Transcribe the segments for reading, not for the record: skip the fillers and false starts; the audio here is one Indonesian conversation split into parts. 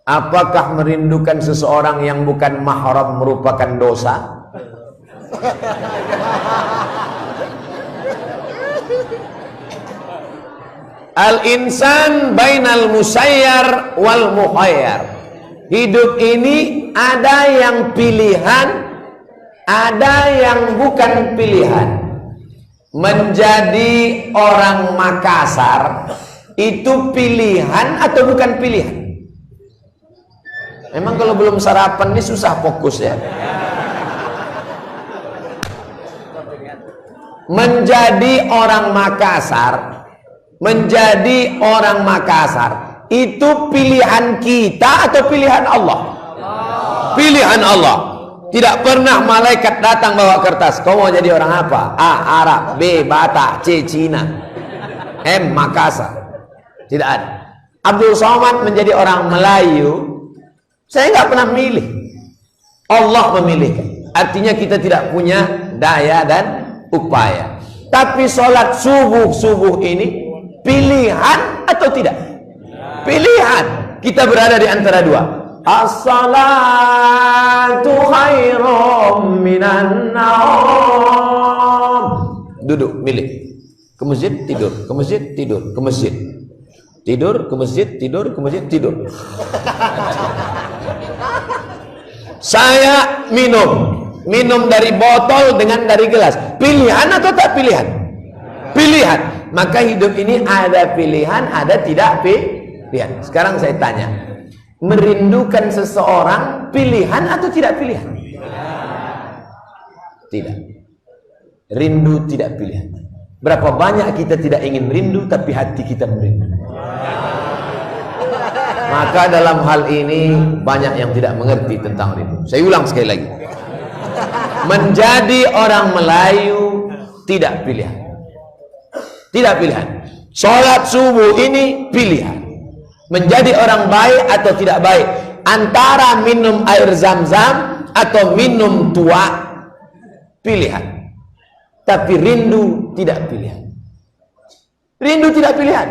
Apakah merindukan seseorang yang bukan mahram merupakan dosa? Al-insan bainal musayyar wal mukhayyar. Hidup ini ada yang pilihan, ada yang bukan pilihan. Menjadi orang Makassar itu pilihan atau bukan pilihan? Memang kalau belum sarapan ini susah fokus ya. Menjadi orang Makassar itu pilihan kita atau pilihan Allah? Pilihan Allah. Tidak pernah malaikat datang bawa kertas, kau mau jadi orang apa? A. Arab, B. Batak, C. Cina, M. Makassar. Tidak ada. Abdul Somad menjadi orang Melayu, saya nggak pernah milih, Allah memilihkan. Artinya kita tidak punya daya dan upaya. Tapi sholat subuh ini pilihan atau tidak? Pilihan. Kita berada di antara dua. As-salatu khairum minan naum. Duduk, milih. Ke masjid, tidur. Ke masjid, tidur. Ke masjid. Tidur, ke masjid, tidur, ke masjid, tidur. Saya minum dari botol dengan dari gelas. Pilihan atau tak pilihan? Pilihan. Maka hidup ini ada pilihan, ada tidak pilihan. Sekarang saya tanya, merindukan seseorang pilihan atau tidak pilihan? Tidak. Rindu tidak pilihan. Berapa banyak kita tidak ingin rindu tapi hati kita merindu. Maka dalam hal ini banyak yang tidak mengerti tentang rindu. Saya ulang sekali lagi. Menjadi orang Melayu tidak pilihan. Tidak pilihan. Sholat subuh ini pilihan. Menjadi orang baik atau tidak baik, antara minum air zam-zam atau minum tua, pilihan. Tapi rindu tidak pilihan. Rindu tidak pilihan.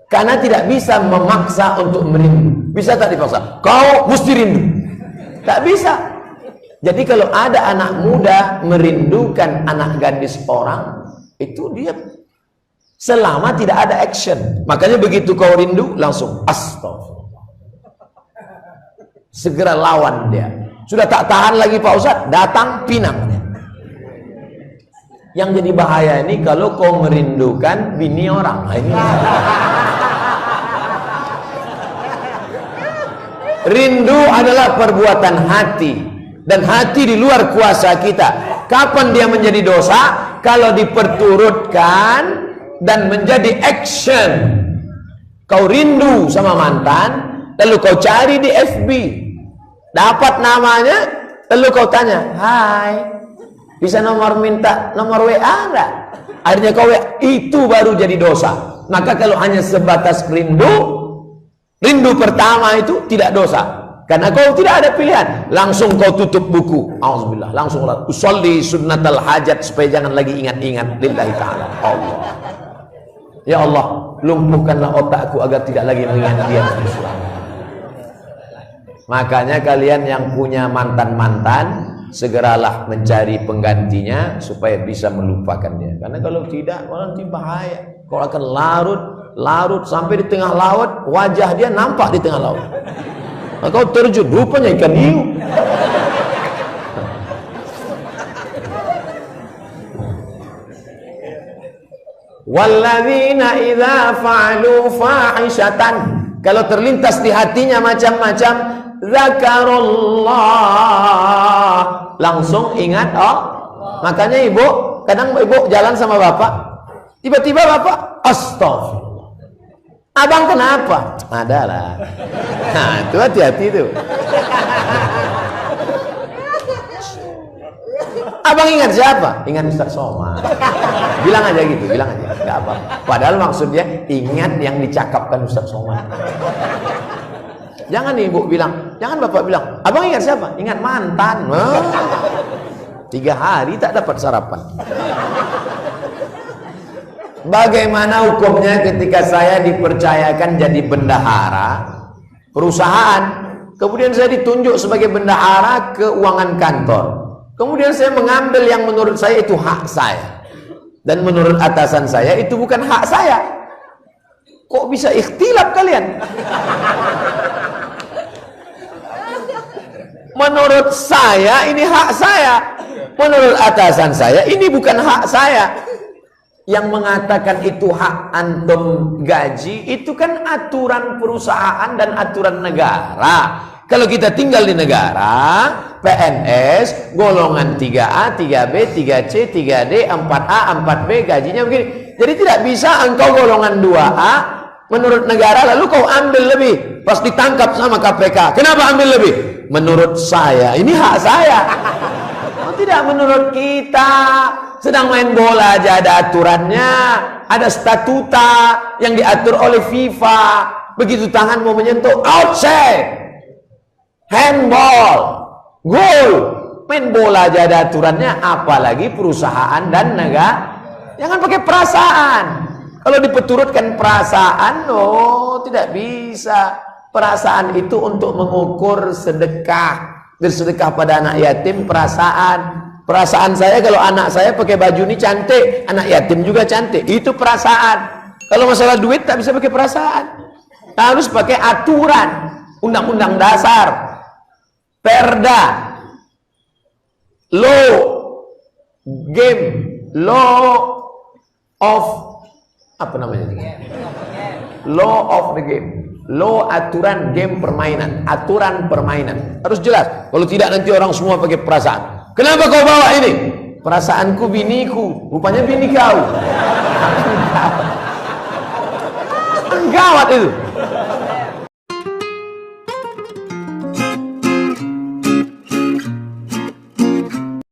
Karena tidak bisa memaksa untuk merindu. Bisa tak dipaksa? Kau mesti rindu. Tak bisa. Jadi kalau ada anak muda merindukan anak gadis orang, itu dia selama tidak ada action. Makanya begitu kau rindu, langsung astagfirullah. Segera lawan dia. Sudah tak tahan lagi Pak Ustadz, datang pinangnya. Yang jadi bahaya ini kalau kau merindukan bini orang. Nah, ini rindu adalah perbuatan hati, dan hati di luar kuasa kita. Kapan dia menjadi dosa? Kalau diperturutkan dan menjadi action. Kau rindu sama mantan, lalu kau cari di FB, dapat namanya, lalu kau tanya, hai, bisa minta nomor WA enggak? Akhirnya kau WA, itu baru jadi dosa. Maka kalau hanya sebatas rindu pertama itu tidak dosa, karena kau tidak ada pilihan. Langsung kau tutup buku, auzubillah, langsung usolli sunnatal hajat, supaya jangan lagi ingat-ingat lillahi ta'ala. Allah, ya Allah, lumpuhkanlah otakku agar tidak lagi mengingat dia. Makanya kalian yang punya mantan-mantan, segeralah mencari penggantinya supaya bisa melupakan dia. Karena kalau tidak, nanti bahaya. Kau akan larut sampai di tengah laut, wajah dia nampak di tengah laut. Maka kau terjun, rupanya ikan hiu. Walladzina idza fa'alu fahishatan, kalau terlintas di hatinya macam-macam, zakarullah, langsung ingat Makanya ibu, kadang ibu jalan sama bapak, tiba-tiba bapak astagfirullah. Abang kenapa? Adalah. Nah, itu hati-hati tuh. Abang ingat siapa? Ingat Ustaz Somad. Bilang aja gitu, bilang aja, nggak apa. Padahal maksudnya ingat yang dicakapkan Ustaz Somad. Jangan ibu bilang, jangan bapak bilang, abang ingat siapa? Ingat mantan. 3 hari tak dapat sarapan. Bagaimana hukumnya ketika saya dipercayakan jadi bendahara perusahaan, Kemudian saya ditunjuk sebagai bendahara keuangan kantor. Kemudian saya mengambil yang menurut saya itu hak saya. Dan menurut atasan saya itu bukan hak saya. Kok bisa ikhtilaf kalian? Menurut saya ini hak saya. Menurut atasan saya ini bukan hak saya. Yang mengatakan itu hak antum gaji itu kan aturan perusahaan dan aturan negara. Kalau kita tinggal di negara, PNS, golongan 3A, 3B, 3C, 3D, 4A, 4B, gajinya begini. Jadi tidak bisa engkau golongan 2A, menurut negara, lalu kau ambil lebih. Pas ditangkap sama KPK, kenapa ambil lebih? Menurut saya, ini hak saya. Oh, tidak menurut kita. Sedang main bola aja ada aturannya. Ada statuta yang diatur oleh FIFA. Begitu tangan mau menyentuh, outside. Handball, gol, main bola aja ada aturannya, apalagi perusahaan dan negara. Jangan pakai perasaan. Kalau dipeturutkan perasaan, oh tidak bisa. Perasaan itu untuk mengukur sedekah. Bersedekah pada anak yatim, perasaan. Perasaan saya kalau anak saya pakai baju ini cantik, anak yatim juga cantik. Itu perasaan. Kalau masalah duit tak bisa pakai perasaan. Harus pakai aturan. Undang-undang dasar. Perda, law, game, law of apa namanya? Law of the game, law aturan game permainan, aturan permainan harus jelas. Kalau tidak nanti orang semua pakai perasaan. Kenapa kau bawa ini? Perasaanku biniku, rupanya bini kau. Gawat itu.